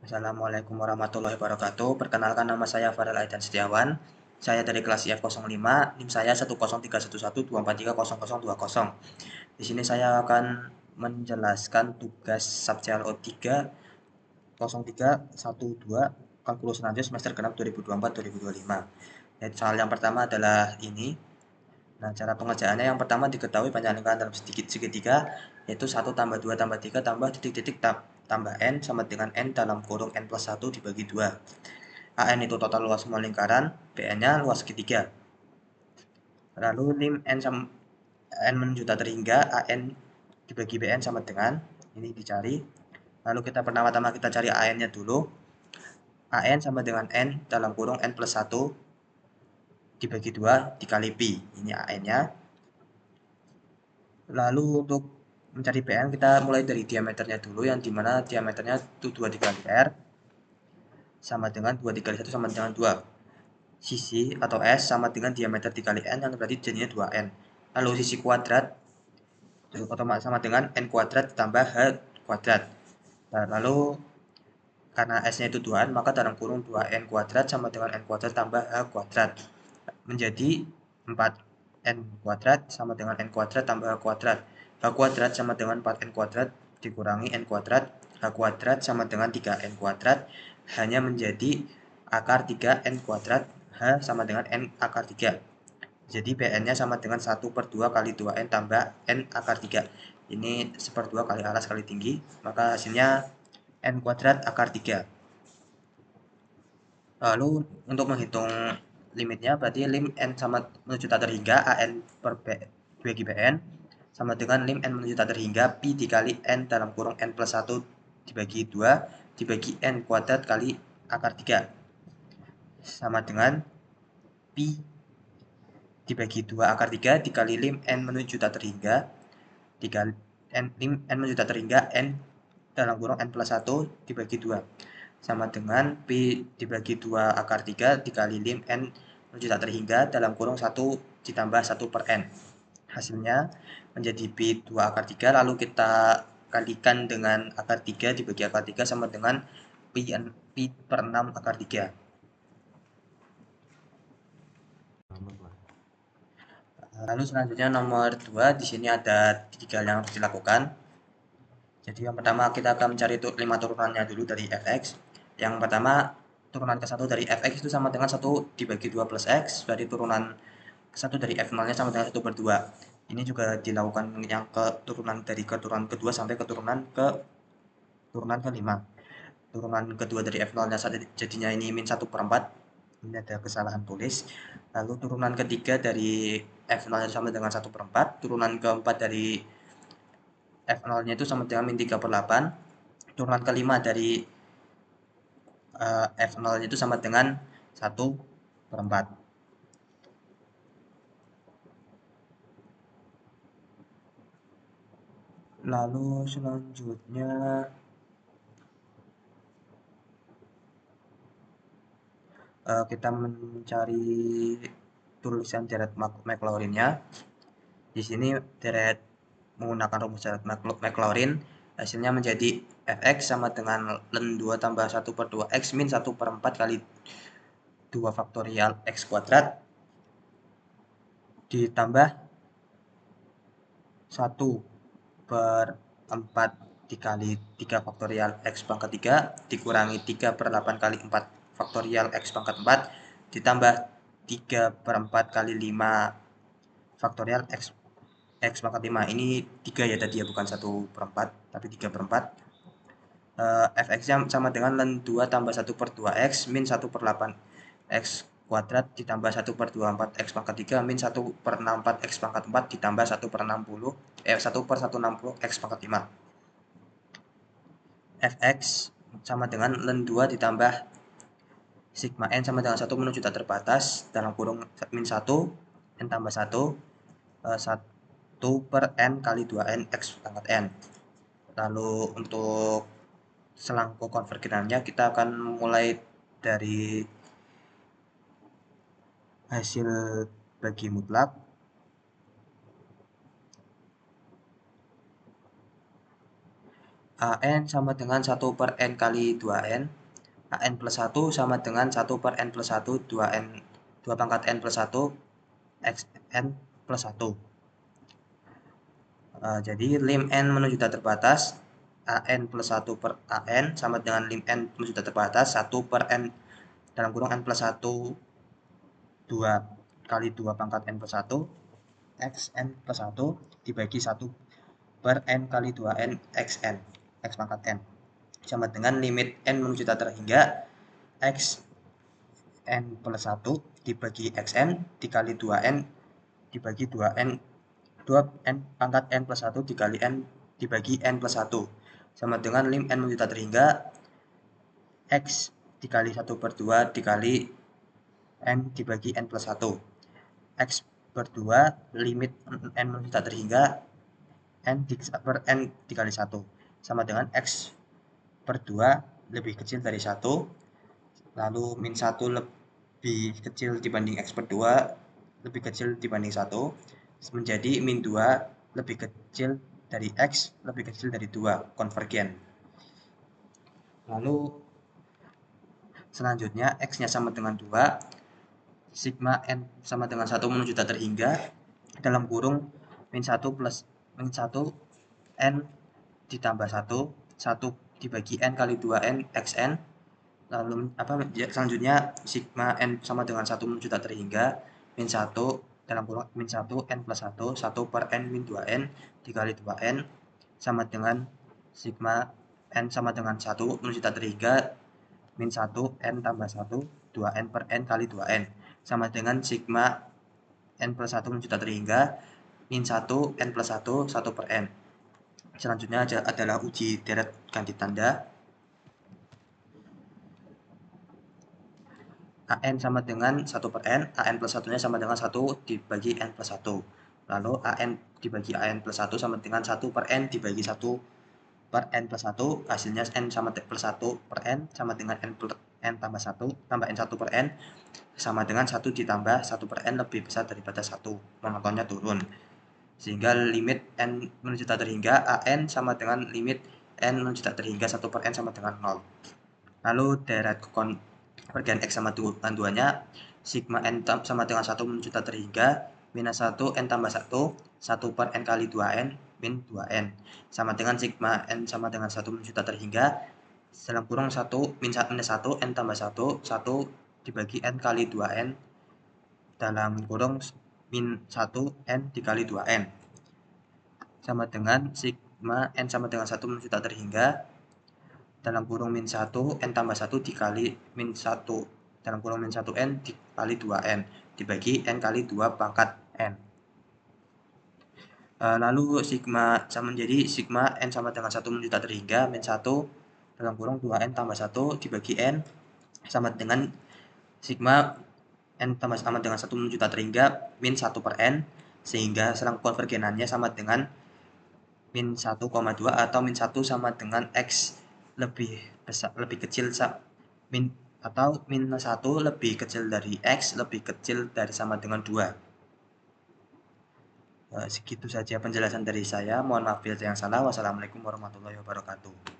Assalamualaikum warahmatullahi wabarakatuh. Perkenalkan, nama saya Farel Aidan Setiawan. Saya dari kelas IF05, NIM saya 1031124300020. Di sini saya akan menjelaskan tugas Subcl O3 0312 kalkulus lanjut semester genap 2024-2025. Soal yang pertama adalah ini. Nah, cara pengerjaannya yang pertama diketahui banyak lingkaran dalam segitiga, yaitu 1 tambah 2 tambah 3 tambah titik-titik tambah n sama dengan n dalam kurung n plus 1 dibagi 2. AN itu total luas semua lingkaran, BN-nya luas segitiga. Lalu lim n sama n menuju tak terhingga, AN dibagi BN sama dengan, ini dicari. Lalu pertama-tama kita cari AN-nya dulu. AN sama dengan n dalam kurung n plus 1 dibagi 2 dikali pi. Ini AN-nya. Lalu untuk mencari PN kita mulai dari diameternya dulu, yang dimana diameternya itu 2 dikali R sama dengan 2 dikali 1 sama dengan 2. Sisi atau S sama dengan diameter dikali N, yang berarti jadinya 2N. Lalu sisi kuadrat otomatis sama dengan N kuadrat ditambah H kuadrat. Nah, lalu karena S-nya itu 2N, maka dalam kurung 2N kuadrat sama dengan N kuadrat tambah H kuadrat. Menjadi 4N kuadrat sama dengan N kuadrat tambah H kuadrat. H kuadrat sama dengan 4N kuadrat dikurangi N kuadrat. H kuadrat sama dengan 3N kuadrat. Hanya menjadi akar 3N kuadrat. H sama dengan N akar 3. Jadi Bn-nya sama dengan 1/2 kali 2N tambah N akar 3. Ini 1/2 kali alas kali tinggi. Maka hasilnya N kuadrat akar 3. Lalu untuk menghitung limitnya, berarti lim n sama menuju tak terhingga an per bagi bn sama dengan lim n menuju tak terhingga pi dikali n dalam kurung n plus 1 dibagi 2 dibagi n kuadrat kali akar 3 sama dengan pi dibagi 2 akar 3 dikali lim n menuju tak terhingga dikali lim n menuju tak terhingga n dalam kurung n plus 1 dibagi 2 sama dengan P dibagi 2 akar 3 dikali lim N menuju tak terhingga dalam kurung 1 ditambah 1 per N. Hasilnya menjadi P 2 akar 3, lalu kita kalikan dengan akar 3 dibagi akar 3 sama dengan P per 6 akar 3. Lalu selanjutnya nomor 2, di sini ada 3 yang harus dilakukan. Jadi yang pertama kita akan mencari 5 turunannya dulu dari fx. Yang pertama, turunan ke 1 dari fx itu sama dengan 1 dibagi 2 plus x. Berarti turunan ke 1 dari f0-nya sama dengan 1/2. Ini juga dilakukan yang turunan dari keturunan kedua sampai turunan ke-5. Turunan kedua dari f0-nya jadinya ini min 1/4. Ini ada kesalahan tulis. Lalu turunan ketiga dari f0-nya sama dengan 1/4. Turunan keempat dari f0-nya itu sama dengan min 3/8. Turunan kelima dari f0 itu sama dengan 1/4. Lalu selanjutnya kita mencari tulisan deret Maclaurin-nya. Di sini deret menggunakan rumus deret Maclaurin, hasilnya menjadi fx sama dengan len 2 tambah 1/2 x min 1/4 kali 2 faktorial x kuadrat ditambah 1/4 dikali 3 faktorial x pangkat 3 dikurangi 3/8 kali 4 faktorial x pangkat 4 ditambah 3/4 kali 5 faktorial x pangkat 5. Ini 3 ya tadi ya, bukan 1/4 tapi 3/4. Fx-nya sama dengan len 2 tambah 1/2 x min 1/8 x kuadrat ditambah 1/24 x pangkat 3 min 1/64 x pangkat 4 ditambah 1/160 x pangkat 5. Fx sama dengan len 2 ditambah sigma n sama dengan 1 menuju tak terbatas dalam kurung min 1 n tambah 1 1 per n kali 2n x pangkat n. Lalu untuk selangkah konvergenannya kita akan mulai dari hasil bagi mutlak. AN sama dengan 1 per N kali 2N. AN plus 1 sama dengan 1 per N plus 1, 2N, 2 pangkat N plus 1, XN plus 1. Jadi lim N menuju tak terbatas, AN plus 1 per AN sama dengan lim N menuju tak terbatas, 1 per N dalam kurung N plus 1, 2 kali 2 pangkat N plus 1, XN plus 1 dibagi 1 per N kali 2N XN, X pangkat N. Sama dengan limit N menuju tak terhingga, X N plus 1 dibagi XN dikali 2N dibagi 2N 2N pangkat N plus 1 dikali N dibagi N plus 1 sama dengan lim N menuju tak terhingga X dikali 1 per 2 dikali N dibagi N plus 1 X per 2 limit N menuju tak terhingga N per N dikali 1 sama dengan X per 2 lebih kecil dari 1, lalu min 1 lebih kecil dibanding X per 2 lebih kecil dibanding 1, menjadi min 2 lebih kecil dari X lebih kecil dari 2, konvergen. Lalu selanjutnya X-nya sama dengan 2, sigma N sama dengan 1 menuju tak terhingga, dalam kurung min 1 plus min 1 N ditambah 1, 1 dibagi N kali 2N XN. Lalu selanjutnya sigma N sama dengan 1 menuju tak terhingga, min 1 dalam kurung min 1 N plus 1, 1 per N min 2N dikali 2N sama dengan sigma N sama dengan 1 menuju tak terhingga, min 1 N tambah 1, 2N per N kali 2N sama dengan sigma N plus 1 menuju tak terhingga, min 1 N plus 1, 1 per N. Selanjutnya adalah uji deret ganti tanda. AN sama dengan 1 per N, AN plus 1-nya sama dengan 1 dibagi N plus 1. Lalu AN dibagi AN plus 1 sama dengan 1 per N dibagi 1 per N plus 1. Hasilnya N sama plus 1 per N sama dengan N per N tambah 1 tambah N 1 per N sama dengan 1 ditambah 1 per N lebih besar daripada 1. Monotonnya turun. Sehingga limit N menuju tak terhingga AN sama dengan limit N menuju tak terhingga 1 per N sama dengan 0. Lalu deret konvergen X sama tujuannya sigma N sama dengan 1 menuju tak terhingga minus 1 N tambah 1, 1 per N kali 2N min 2N sama dengan sigma N sama dengan 1 menuju tak terhingga dalam kurung 1 minus 1 N tambah 1, 1 dibagi N kali 2N dalam kurung min 1 N dikali 2N sama dengan sigma N sama dengan 1 menuju tak terhingga dalam kurung min 1 N tambah 1 dikali min 1 dalam kurung min 1 N dikali 2N dibagi N kali 2 pangkat N. Lalu sigma sama menjadi sigma N sama dengan 1 menuju tak terhingga min 1 dalam kurung 2N tambah 1 dibagi N sama dengan sigma N tambah sama dengan 1 menuju tak terhingga min 1 per N, sehingga selang konvergenannya sama dengan min 1,2 atau min 1 sama dengan X lebih besar lebih kecil min atau min 1 lebih kecil dari X lebih kecil dari sama dengan 2. Segitu saja penjelasan dari saya. Mohon maaf bila ada yang salah. Wassalamualaikum warahmatullahi wabarakatuh.